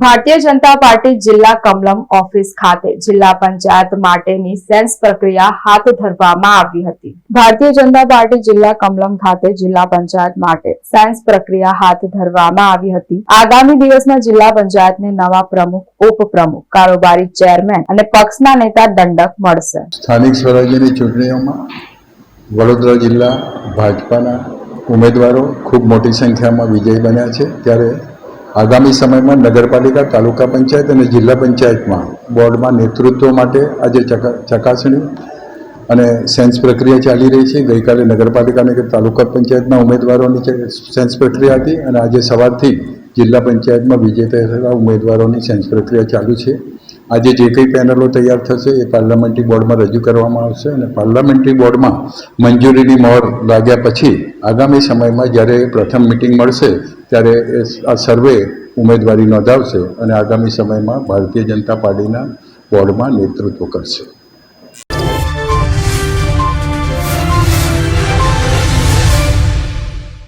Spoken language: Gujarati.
ભારતીય જનતા પાર્ટી જિલ્લા કમલમ ઓફિસ ખાતે જિલ્લા પંચાયત માટેની સેન્સ પ્રક્રિયા હાથ ધરવામાં આવી હતી। ભારતીય જનતા પાર્ટી જિલ્લા કમલમ ખાતે જિલ્લા પંચાયત માટે સેન્સ પ્રક્રિયા હાથ ધરવામાં આવી હતી। આગામી દિવસમાં જિલ્લા પંચાયતને નવા પ્રમુખ, ઉપપ્રમુખ, કારોબારી ચેરમેન અને પક્ષના નેતા દંડક મળશે। સ્થાનિક સ્વરાજ્યની ચૂંટણીઓમાં વડોદરા જિલ્લા ભાજપાના ઉમેદવારો ખૂબ મોટી સંખ્યામાં વિજયી બન્યા છે। ત્યારે આગામી સમયમાં નગરપાલિકા, તાલુકા પંચાયત અને જિલ્લા પંચાયતમાં બોર્ડમાં નેતૃત્વ માટે આજે ચકાસણી અને સેન્સ પ્રક્રિયા ચાલી રહી છે। ગઈકાલે નગરપાલિકા અને તાલુકા પંચાયતના ઉમેદવારોની સેન્સ પ્રક્રિયા હતી અને આજે સવારથી જિલ્લા પંચાયતમાં વિજેતા થયેલા ઉમેદવારોની સેન્સ પ્રક્રિયા ચાલુ છે। આજે જે કંઈ પેનલો તૈયાર થશે એ પાર્લામેન્ટરી બોર્ડમાં રજૂ કરવામાં આવશે અને પાર્લામેન્ટરી બોર્ડમાં મંજૂરીની મહોર લાગ્યા પછી આગામી સમયમાં જ્યારે પ્રથમ મિટિંગ મળશે ત્યારે આ સર્વે ઉમેદવારી નોંધાવશે અને આગામી સમયમાં ભારતીય જનતા પાર્ટીના બોર્ડમાં નેતૃત્વ કરશે।